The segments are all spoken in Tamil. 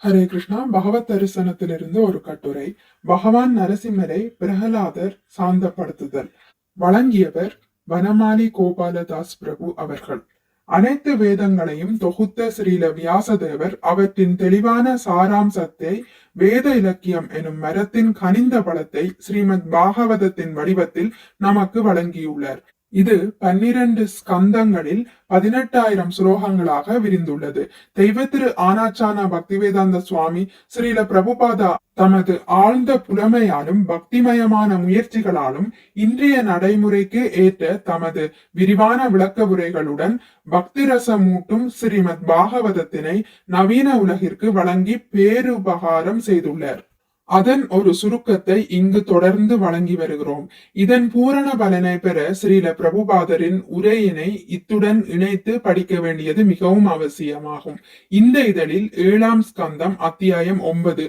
ஹரே கிருஷ்ணா. பகவத் தரிசனத்திலிருந்து ஒரு கட்டுரை. பகவான் நரசிம்மரை பிரகலாதர் சாந்தப்படுத்துதல். வழங்கியவர் வனமாலி கோபாலதாஸ் பிரபு அவர்கள். அனைத்து வேதங்களையும் தொகுத்த ஸ்ரீல வியாசதேவர் அவற்றின் தெளிவான சாராம்சத்தை வேத இலக்கியம் எனும் மரத்தின் கனிந்த பழத்தை ஸ்ரீமத் பாகவதத்தின் வடிவத்தில் நமக்கு வழங்கியுள்ளார். இது 12 ஸ்கந்தங்களில் 18,000 ஸ்லோகங்களாக விரிந்துள்ளது. தெய்வ திரு ஆனாச்சானா பக்திவேதாந்த சுவாமி ஸ்ரீல பிரபுபாதா தமது ஆழ்ந்த புலமையாலும் பக்திமயமான முயற்சிகளாலும் இன்றைய நடைமுறைக்கு ஏற்ற தமது விரிவான விளக்க உரைகளுடன் பக்தி ரசமூட்டும் ஸ்ரீமத் பாகவதத்தினை நவீன உலகிற்கு வழங்கி பேருபகாரம் செய்துள்ளார். அதன் ஒரு சுருக்கத்தை இங்கு தொடர்ந்து வழங்கி வருகிறோம். இதன் பூரண பலனை பெற ஸ்ரீல பிரபுபாதரின் உரையினை இத்துடன் இணைத்து படிக்க வேண்டியது மிகவும் அவசியமாகும். இந்த இதழில் 7ஆம் ஸ்கந்தம் அத்தியாயம் 9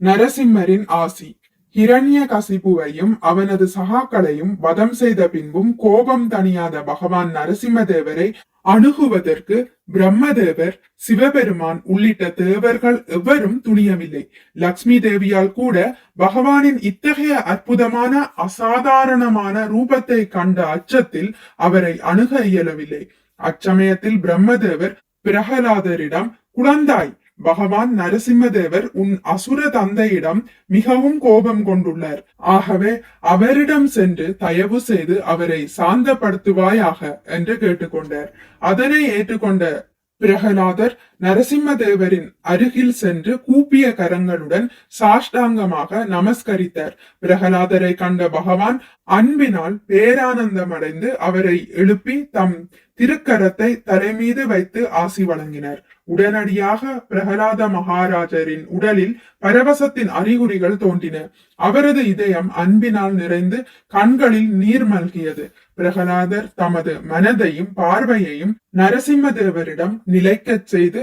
நரசிம்மரின் ஆசி. ஹிரண்ய கசிபுவையும் அவனது சகாக்களையும் வதம் செய்த பின்பும் கோபம் தணியாத பகவான் நரசிம்மதேவரை அணுகுவதற்கு பிரம்மதேவர், சிவபெருமான் உள்ளிட்ட தேவர்கள் எவரும் துணியவில்லை. லக்ஷ்மி தேவியால் கூட பகவானின் இத்தகைய அற்புதமான அசாதாரணமான ரூபத்தை கண்ட அச்சத்தில் அவரை அணுக இயலவில்லை. அச்சமயத்தில் பிரம்மதேவர் பிரகலாதரிடம், குழந்தாய், பகவான் நரசிம்மதேவர் உன் அசுர தந்தையிடம் மிகவும் கோபம் கொண்டுள்ளார். ஆகவே அவரிடம் சென்று தயவு செய்து அவரை சாந்தப்படுத்துவாயாக என்று கேட்டுக்கொண்டார். அதனை ஏற்றுக்கொண்ட பிரகலாதர் நரசிம்மதேவரின் அருகில் சென்று கூப்பிய கரங்களுடன் சாஷ்டாங்கமாக நமஸ்கரித்தார். பிரகலாதரை கண்ட பகவான் அன்பினால் பேரானந்தமடைந்து அவரை எழுப்பி தம் திருக்கரத்தை தலைமீது வைத்து ஆசி வழங்கினார். உடனடியாக பிரகலாத மகாராஜரின் உடலில் பரவசத்தின் அறிகுறிகள் தோன்றின. அவரது இதயம் அன்பினால் நிறைந்து கண்களில் நீர் மல்கியது. பிரகலாதர் தமது மனதையும் பார்வையையும் நரசிம்மதேவரிடம் நிலைக்கச் செய்து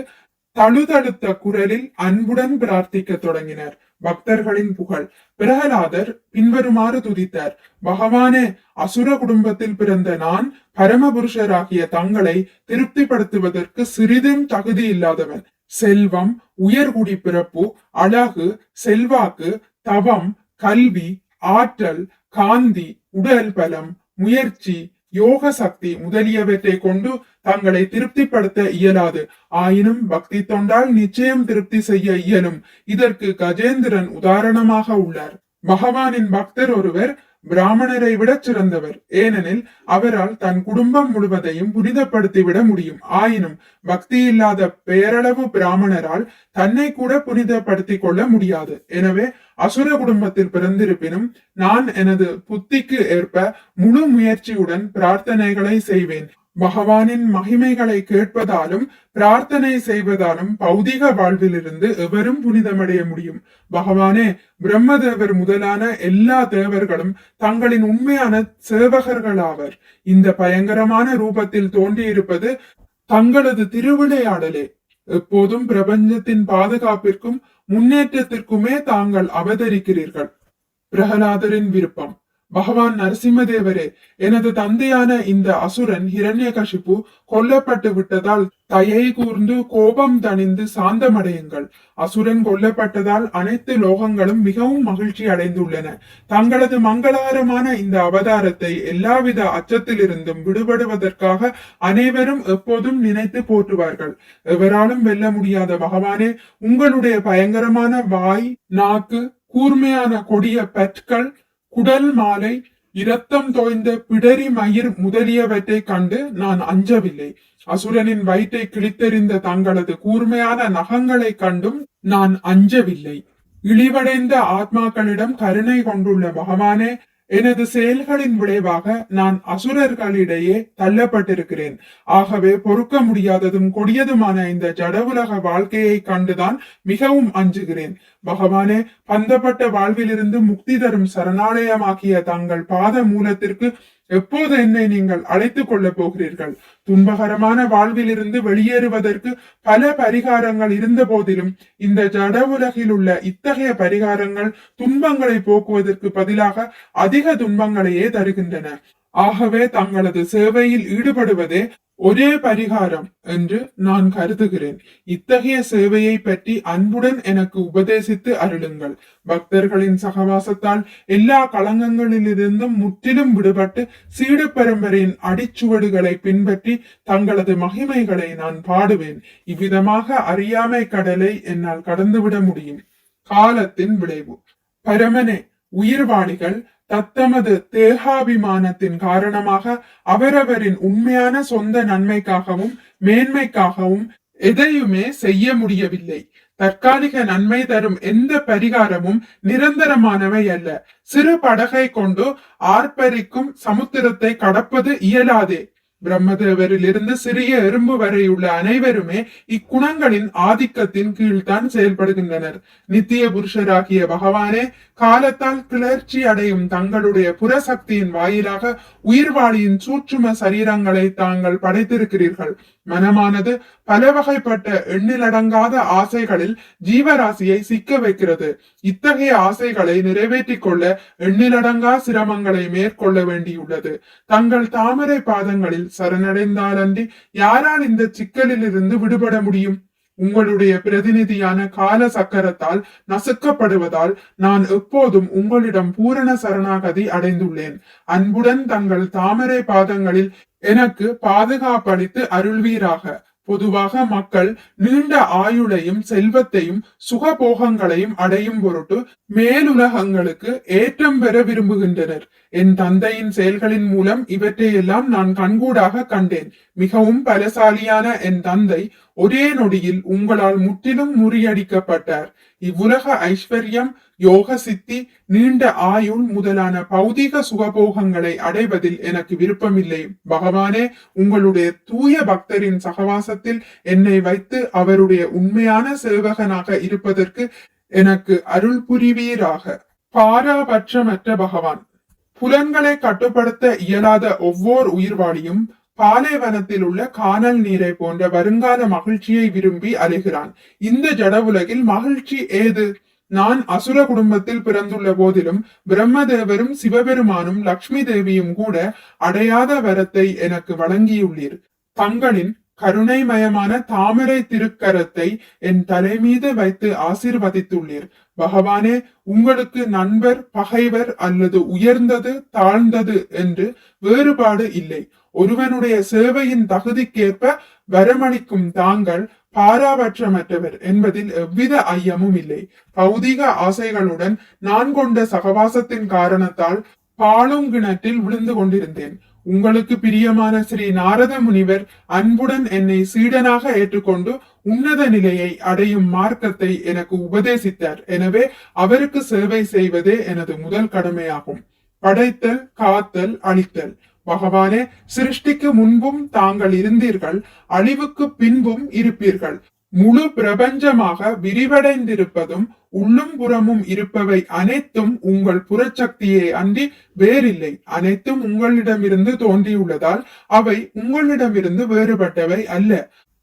தழுதழுத்த குரலில் அன்புடன் பிரார்த்திக்க தொடங்கினார். பக்தர்களின் புகழ். பிரகலாதர் பின்வருமாறு துதித்தார். பகவானே, அசுர குடும்பத்தில் பிறந்த நான் பரமபுருஷராகிய தங்களை திருப்திப்படுத்துவதற்கு சிறிதும் தகுதி இல்லாதவன். செல்வம், உயர்குடி பிறப்பு, அழகு, செல்வாக்கு, தவம், கல்வி, ஆற்றல், காந்தி, உடல் பலம், முயற்சி, யோக சக்தி முதலியவற்றை கொண்டு தங்களை திருப்திப்படுத்த இயலாது. ஆயினும் பக்தி தொண்டால் நிச்சயம் திருப்தி செய்ய இயலும். இதற்கு கஜேந்திரன் உதாரணமாக உள்ளார். பகவானின் பக்தர் ஒருவர் பிராமணரை விட சிறந்தவர். ஏனெனில் அவரால் தன் குடும்பம் முழுவதையும் புனிதப்படுத்திவிட முடியும். ஆயினும் பக்தி இல்லாத பேரளவு பிராமணரால் தன்னை கூட புனிதப்படுத்திக் கொள்ள முடியாது. எனவே அசுர குடும்பத்தில் பிறந்திருப்பினும் நான் எனது புத்திக்கு ஏற்ப முழு முயற்சியுடன் பிரார்த்தனைகளை செய்வேன். பகவானின் மகிமைகளை கேட்பதாலும் பிரார்த்தனை செய்வதாலும் பௌதிக வாழ்விலிருந்து எவரும் புனிதமடைய முடியும். பகவானே, பிரம்மதேவர் முதலான எல்லா தேவர்களும் தங்களின் உண்மையான சேவகர்களாவர். இந்த பயங்கரமான ரூபத்தில் தோன்றியிருப்பது தங்களது திருவிளையாடலே. எப்போதும் பிரபஞ்சத்தின் பாதுகாப்பிற்கும் முன்னேற்றத்திற்குமே தாங்கள் அவதரிக்கிறீர்கள். பிரகலாதரின் விருப்பம். பகவான் நரசிம்மதேவரே, எனது தந்தையான இந்த அசுரன் ஹிரண்யகசிபு கொல்லப்பட்டு விட்டதால் தயை கூர்ந்து கோபம் தணிந்து சாந்தமடையுங்கள். அசுரன் கொல்லப்பட்டதால் அனைத்து லோகங்களும் மிகவும் மகிழ்ச்சி அடைந்துள்ளன. தங்களது மங்களகரமான இந்த அவதாரத்தை எல்லாவித அச்சத்திலிருந்தும் விடுபடுவதற்காக அனைவரும் எப்போதும் நினைத்து போற்றுவார்கள். எவராலும் வெல்ல முடியாத பகவானே, உங்களுடைய பயங்கரமான வாய், நாக்கு, கூர்மையான கொடிய பற்கள், குடல் மாலை, இரத்தம் தோய்ந்த பிடரி மயிர் முதலியவற்றை கண்டு நான் அஞ்சவில்லை. அசுரனின் வயிற்றை கிழித்தெறிந்த தங்களது கூர்மையான நகங்களை கண்டும் நான் அஞ்சவில்லை. இழிவடைந்த ஆத்மாக்களிடம் கருணை கொண்டுள்ள பகவானே, எனது செயல்களின் விளைவாக நான் அசுரர்களிடையே தள்ளப்பட்டிருக்கிறேன். ஆகவே பொறுக்க முடியாததும் கொடியதுமான இந்த ஜடவுலக வாழ்க்கையை கண்டுதான் மிகவும் அஞ்சுகிறேன். பகவானே, பந்தப்பட்ட வாழ்விலிருந்து முக்தி தரும் சரணாலயமாக்கிய தங்கள் பாத மூலத்திற்கு எப்போது என்னை நீங்கள் அழைத்துக் கொள்ள போகிறீர்கள்? துன்பகரமான வாழ்விலிருந்து வெளியேறுவதற்கு பல பரிகாரங்கள் இருந்த போதிலும் இந்த ஜட உலகில் உள்ள இத்தகைய பரிகாரங்கள் துன்பங்களை போக்குவதற்கு பதிலாக அதிக துன்பங்களையே தருகின்றன. ஆகவே தங்களது சேவையில் ஈடுபடுவதே ஒரே பரிகாரம் என்று நான் கருதுகிறேன். இத்தகைய சேவையை பற்றி அன்புடன் எனக்கு உபதேசித்து அருளுங்கள். பக்தர்களின் சகவாசத்தால் எல்லா களங்கங்களிலிருந்தும் முற்றிலும் விடுபட்டு சீடு பரம்பரையின் அடிச்சுவடுகளை பின்பற்றி தங்களது மகிமைகளை நான் பாடுவேன். இவ்விதமாக அறியாமை கடலை என்னால் கடந்துவிட முடியும். காலத்தின் விளைவு. பரமனே, உயிர்வாளிகள் தத்தமது தேகாபிமானத்தின் காரணமாக அவரவரின் உண்மையான சொந்த நன்மைக்காகவும் மேன்மைக்காகவும் எதையுமே செய்ய முடியவில்லை. தற்காலிக நன்மை தரும் எந்த பரிகாரமும் நிரந்தரமானவை அல்ல. சிறு படகை கொண்டு ஆர்ப்பரிக்கும் சமுத்திரத்தை கடப்பது இயலாதே. பிரம்மதேவரில் இருந்து சிறிய எறும்பு வரையுள்ள அனைவருமே இக்குணங்களின் ஆதிக்கத்தின் கீழ்தான் செயல்படுகின்றனர். நித்திய புருஷராகிய பகவானே, காலத்தால் கிளர்ச்சி அடையும் தங்களுடைய புறசக்தியின் வாயிலாக உயிர்வாளியின் சூட்சும சரீரங்களை தாங்கள் படைத்திருக்கிறீர்கள். மனமானது பல வகைப்பட்ட எண்ணிலடங்காத ஆசைகளில் ஜீவராசியை சிக்க வைக்கிறது. இத்தகைய ஆசைகளை நிறைவேற்றிக் கொள்ள எண்ணிலடங்கா சிரமங்களை மேற்கொள்ள வேண்டியுள்ளது. தங்கள் தாமரை பாதங்களில் சரணடைந்தாலன்றி யாரால் இந்த சிக்கலில் இருந்து விடுபட முடியும்? உங்களுடைய பிரதிநிதியான கால சக்கரத்தால் நசுக்கப்படுவதால் நான் எப்போதும் உங்களிடம் பூரண சரணாகதி அடைந்துள்ளேன். அன்புடன் தங்கள் தாமரை பாதங்களில் எனக்கு பாதுகாப்பளித்து அருள்வீராக. பொதுவாக மக்கள் நீண்ட ஆயுளையும் செல்வத்தையும் சுகபோகங்களையும் அடையும் பொருட்டு மேலுலகங்களுக்கு ஏற்றம் பெற விரும்புகின்றனர். என் தந்தையின் செயல்களின் மூலம் இவற்றையெல்லாம் நான் கண்கூடாக கண்டேன். மிகவும் பலசாலியான என் தந்தை ஒரே நொடியில் உங்களால் முற்றிலும் முறியடிக்கப்பட்டார். இவ்வுலக ஐஸ்வர்யம், யோக சித்தி, நீண்ட ஆயுள் முதலான பௌதிக சுகபோகங்களை அடைவதில் எனக்கு விருப்பமில்லை. பகவானே, உங்களுடைய தூய பக்தரின் சகவாசத்தில் என்னை வைத்து அவருடைய உண்மையான சேவகனாக இருப்பதற்கு எனக்கு அருள் புரிவீராக. பாராபட்சமற்ற பகவான். புலன்களை கட்டுப்படுத்த இயலாத ஒவ்வொரு உயிர்வாளியும் பாலைவனத்தில் உள்ள கானல் நீரை போன்ற வருங்கால மகிழ்ச்சியை விரும்பி அலைகிறான். இந்த ஜட உலகில் மகிழ்ச்சி ஏது? நான் அசுர குடும்பத்தில் பிறந்துள்ள போதிலும் பிரம்மதேவரும் சிவபெருமானும் லக்ஷ்மி தேவியும் கூட அடையாத வரத்தை எனக்கு வழங்கியுள்ளீர். தங்களின் கருணைமயமான தாமரை திருக்கரத்தை என் தலை மீது வைத்து ஆசீர்வதித்துள்ளீர். பகவானே, உங்களுக்கு நண்பர், பகைவர் அல்லது உயர்ந்தது தாழ்ந்தது என்று வேறுபாடு இல்லை. ஒருவனுடைய சேவையின் தகுதிக்கேற்ப வரமளிக்கும் தாங்கள் பாராபட்சமற்றவர் என்பதில் எவ்வித ஐயமும் இல்லை. பௌதிக ஆசைகளுடன் நான் கொண்ட சகவாசத்தின் காரணத்தால் பாழுங்கிணற்றில் விழுந்து கொண்டிருந்தேன். உங்களுக்கு பிரியமான ஸ்ரீ நாரத முனிவர் அன்புடன் என்னை சீடனாக ஏற்றுக்கொண்டு உன்னத நிலையை அடையும் மார்க்கத்தை எனக்கு உபதேசித்தார். எனவே அவருக்கு சேவை செய்வதே எனது முதல் கடமையாகும். படைத்தல், காத்தல், அழித்தல். பகவானே, சிருஷ்டிக்கு முன்பும் தாங்கள் இருந்தீர்கள், அழிவுக்கு பின்பும் இருப்பீர்கள். முழு பிரபஞ்சமாக விரிவடைந்திருப்பதும் உள்ளும் புறமும் இருப்பவை அனைத்தும் உங்கள் புறச்சக்தியே அன்றி வேறில்லை. அனைத்தும் உங்களிடமிருந்து தோன்றியுள்ளதால் அவை உங்களிடமிருந்து வேறுபட்டவை அல்ல.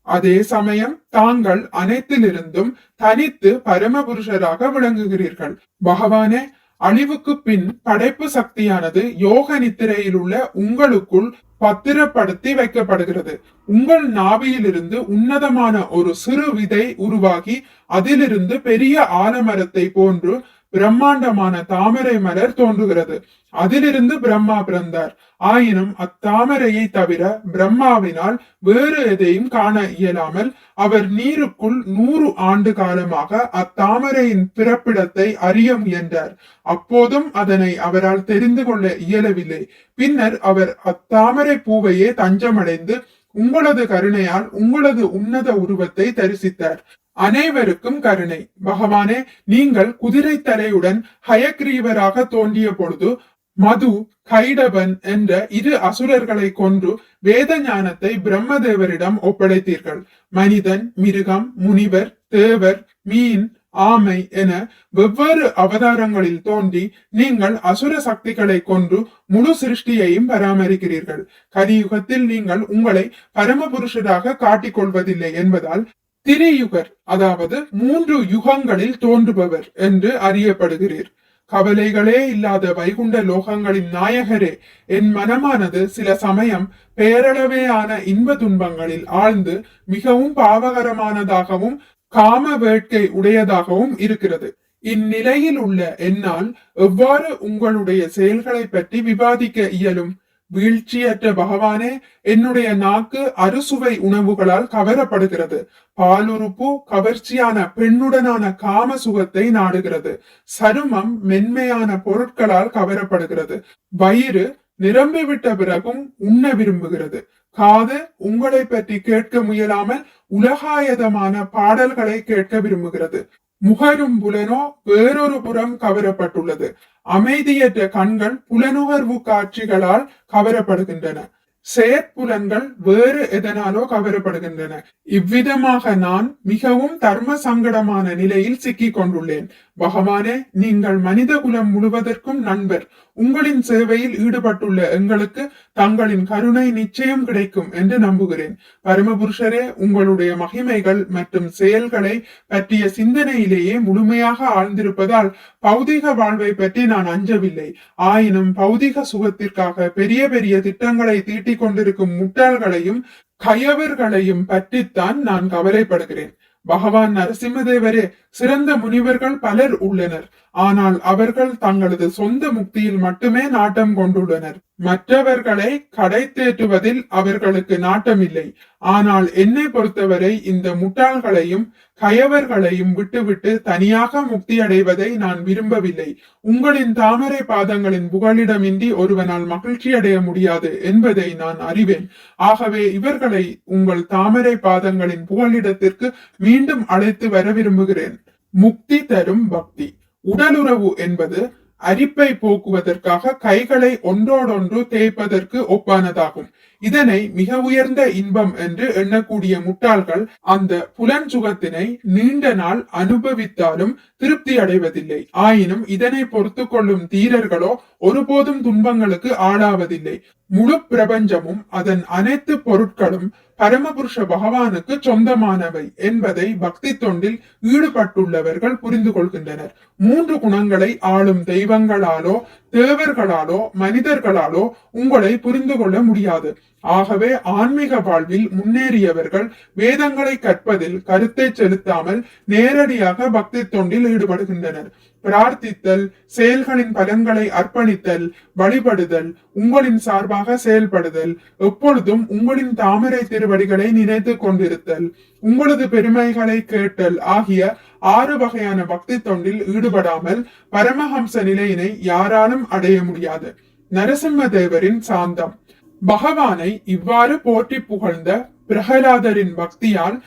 அதே சமயம் தாங்கள் அனைத்திலிருந்தும் தனித்து பரமபுருஷராக விளங்குகிறீர்கள். பகவானே, அழிவுக்கு பின் படைப்பு சக்தியானது யோக நித்திரையில் உள்ள உங்களுக்குள் பத்திரப்படுத்தி வைக்கப்படுகிறது. உங்கள் நாவியிலிருந்து உன்னதமான ஒரு சிறு விதை உருவாகி அதிலிருந்து பெரிய ஆலமரத்தை போன்று பிரம்மாண்டமான தாமரை மலர் தோன்றுகிறது. அதிலிருந்து பிரம்மா பிறந்தார். ஆயினும் அத்தாமரையை தவிர பிரம்மாவினால் வேறு எதையும் காண இயலாமல் அவர் நீருக்குள் 100 ஆண்டு காலமாக அத்தாமரையின் பிறப்பிடத்தை அறிய முயன்றார். அப்போதும் அதனை அவரால் தெரிந்து கொள்ள இயலவில்லை. பின்னர் அவர் அத்தாமரை பூவையே தஞ்சமடைந்து உங்களது கருணையால் உங்களது உன்னத உருவத்தை தரிசித்தார். அனைவருக்கும் கருணை. பகவானே, நீங்கள் குதிரை தலையுடன் ஹயக்ரீவராக தோன்றிய பொழுது மது, கைடபன் என்ற 2 அசுரர்களை கொன்று வேத ஞானத்தை பிரம்மதேவரிடம் ஒப்படைத்தீர்கள். மனிதன், மிருகம், முனிவர், தேவர், மீன், ஆமை என வெவ்வேறு அவதாரங்களில் தோன்றி நீங்கள் அசுர சக்திகளை கொன்று முழு சிருஷ்டியையும் பராமரிக்கிறீர்கள். கலியுகத்தில் நீங்கள் உங்களை பரமபுருஷராக காட்டிக் கொள்வதில்லை என்பதால் திரியுகர், அதாவது 3 யுகங்களில் தோன்றுபவர் என்று அறியப்படுகிறீர். கவலைகளே இல்லாத வைகுண்ட லோகங்களின் நாயகரே, என் மனமானது சில சமயம் பேரளவேயான இன்ப துன்பங்களில் ஆழ்ந்து மிகவும் பாவகரமானதாகவும் காம வேட்கை உடையதாகவும் இருக்கிறது. இந்நிலையில் உள்ள என்னால் எவ்வாறு உங்களுடைய செயல்களை பற்றி விவாதிக்க இயலும்? வீழ்ச்சியற்ற பகவானே, என்னுடைய நாக்கு அறுசுவை உணவுகளால் கவரப்படுகிறது. பாலுறுப்பு கவர்ச்சியான பெண்ணுடனான காம சுகத்தை நாடுகிறது. சருமம் மென்மையான பொருட்களால் கவரப்படுகிறது. வயிறு நிரம்பிவிட்ட பிறகும் உண்ண விரும்புகிறது. காது உங்களை பற்றி கேட்க முயலாமல் உலகாயதமான பாடல்களை கேட்க விரும்புகிறது. முகரும் புலனோ வேறொரு புறம் கவரப்பட்டுள்ளது. அமைதியற்ற கண்கள் புலனுகர்வு காட்சிகளால் கவரப்படுகின்றன. செயற்புலன்கள் வேறு எதனாலோ கவரப்படுகின்றன. இவ்விதமாக நான் மிகவும் தர்ம சங்கடமான நிலையில் சிக்கிக் கொண்டுள்ளேன். பகவானே, நீங்கள் மனித குலம் முழுவதற்கும் நண்பர். உங்களின் சேவையில் ஈடுபட்டுள்ள எங்களுக்கு தங்களின் கருணை நிச்சயம் கிடைக்கும் என்று நம்புகிறேன். பரமபுருஷரே, உங்களுடைய மகிமைகள் மற்றும் செயல்களை பற்றிய சிந்தனையிலேயே முழுமையாக ஆழ்ந்திருப்பதால் பௌதிக வாழ்வை பற்றி நான் அஞ்சவில்லை. ஆயினும் பௌதிக சுகத்திற்காக பெரிய பெரிய திட்டங்களை தீட்டிக் கொண்டிருக்கும் முட்டாள்களையும் கயவர்களையும் பற்றித்தான் நான் கவலைப்படுகிறேன். பகவான் நரசிம்மதேவரே, சிறந்த முனிவர்கள் பலர் உள்ளனர். ஆனால் அவர்கள் தங்களது சொந்த முக்தியில் மட்டுமே நாட்டம் கொண்டுள்ளனர். மற்றவர்களை கடை தேற்றுவதில் அவர்களுக்கு நாட்டமில்லை. ஆனால் என்னை பொறுத்தவரை இந்த முட்டாள்களையும் கயவர்களையும் விட்டுவிட்டு தனியாக முக்தி அடைவதை நான் விரும்பவில்லை. உங்களின் தாமரை பாதங்களின் புகலிடமின்றி ஒருவனால் மகிழ்ச்சி அடைய முடியாது என்பதை நான் அறிவேன். ஆகவே இவர்களை உங்கள் தாமரை பாதங்களின் புகலிடத்திற்கு மீண்டும் அழைத்து வர விரும்புகிறேன். முக்தி தரும் பக்தி. உடலுறவு என்பது அரிப்பை போக்குவதற்காக கைகளை ஒன்றோடொன்று தேய்ப்பதற்கு ஒப்பானதாகும். இதனை மிக உயர்ந்த இன்பம் என்று எண்ணக்கூடிய முட்டாள்கள் அந்த புலன் சுகத்தினை நீண்ட நாள் அனுபவித்தாலும் திருப்தி அடைவதில்லை. ஆயினும் இதனை பொறுத்து கொள்ளும் தீரர்களோ ஒருபோதும் துன்பங்களுக்கு ஆளாவதில்லை. முழு பிரபஞ்சமும் அதன் அனைத்து பொருட்களும் பரமபுருஷ பகவானுக்கு சொந்தமானவை என்பதை பக்தி தொண்டில் ஈடுபட்டுள்ளவர்கள் புரிந்து கொள்கின்றனர். 3 குணங்களை ஆளும் தெய்வங்களாலோ தேவர்களாலோ மனிதர்களாலோ உங்களை புரிந்து கொள்ள முடியாது. ஆகவே ஆன்மீக வாழ்வில் முன்னேறியவர்கள் வேதங்களை கற்பதில் கருத்தை செலுத்தாமல் நேரடியாக பக்தி தொண்டில் ஈடுபடுகின்றனர். பிரார்த்தித்தல், செயல்களின் பலன்களை அர்ப்பணித்தல், வழிபடுதல், உங்களின் சார்பாக செயல்படுதல், எப்பொழுதும் உங்களின் தாமரை திருவடிகளை நினைத்து கொண்டிருத்தல், உங்களது பெருமைகளை கேட்டல் ஆகிய 6 வகையான பக்தி தொண்டில் ஈடுபடாமல் பரமஹம்ச நிலையினை யாராலும் அடைய முடியாது. நரசிம்ம தேவரின் சாந்தம். பகவானை இவ்வாறு போற்றி புகழ்ந்த பிரகலாதரின் பக்தியால்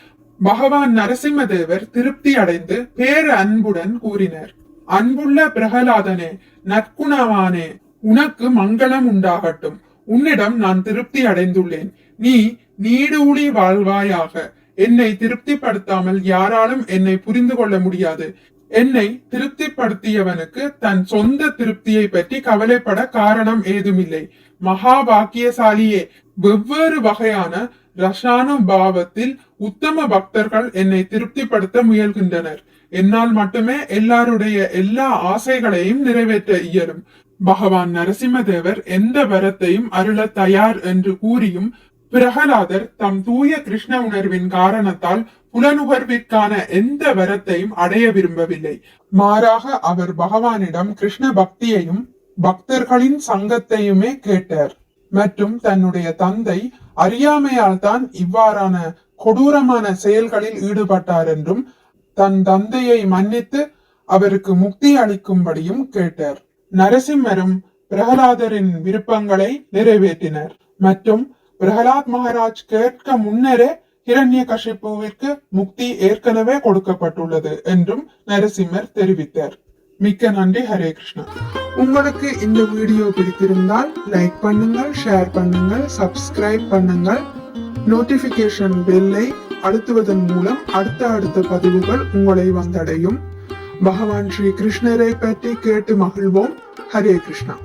பகவான் நரசிம்ம தேவர் திருப்தி அடைந்து பேரு அன்புடன் கூறினர்: அன்புள்ள பிரகலாதனே, நற்குணவானே, உனக்கு மங்களம் உண்டாகட்டும். உன்னிடம் நான் திருப்தி அடைந்துள்ளேன். நீ நீடூழி வாழ்வாயாக. என்னை திருப்திப்படுத்தாமல் யாராலும் என்னை புரிந்து கொள்ள முடியாது. என்னை திருப்திப்படுத்தியவனுக்கு தன் சொந்த திருப்தியை பற்றி கவலைப்பட காரணம் ஏதுமில்லை. மகா பாக்கியசாலியே, வெவ்வேறு வகையான ரசானுபாவத்தில் உத்தம பக்தர்கள் என்னை திருப்திப்படுத்த முயல்கின்றனர். என்னால் மட்டுமே எல்லாருடைய எல்லா ஆசைகளையும் நிறைவேற்ற இயலும். பகவான் நரசிம்மதேவர் எந்த வரத்தையும் அருள தயார் என்று கூறியும் பிரகலாதர் தம் தூய கிருஷ்ண உணர்வின் காரணத்தால் புலனுகர்விற்கான எந்த வரத்தையும் அடைய விரும்பவில்லை. மாறாக அவர் பகவானிடம் கிருஷ்ண பக்தியையும் பக்தர்களின் சங்கத்தையுமே கேட்டார். மற்றும் தன்னுடைய தந்தை அறியாமையால் தான் இவ்வாறான கொடூரமான செயல்களில் ஈடுபட்டார் என்றும் தன் தந்தையை மன்னித்து அவருக்கு முக்தி அளிக்கும்படியும் கேட்டார். நரசிம்மரும் பிரகலாதரின் விருப்பங்களை நிறைவேற்றினர். மற்றும் பிரகலாத் மகாராஜ் கேட்க முன்னரே ஹிரண்யகசிபுவிற்கு முக்தி ஏற்கனவே கொடுக்கப்பட்டுள்ளது என்றும் நரசிம்மர் தெரிவித்தார். மிக்க நன்றி. ஹரே கிருஷ்ணா. உங்களுக்கு இந்த வீடியோ பிடித்திருந்தால் லைக் பண்ணுங்கள், ஷேர் பண்ணுங்கள், சப்ஸ்கிரைப் பண்ணுங்கள். நோட்டிபிகேஷன் பெல்லை அழுத்துவதன் மூலம் அடுத்த பதிவுகள் உங்களை வந்தடையும். பகவான் ஸ்ரீ கிருஷ்ணரை பற்றி கேட்டு மகிழ்வோம். ஹரே கிருஷ்ணா.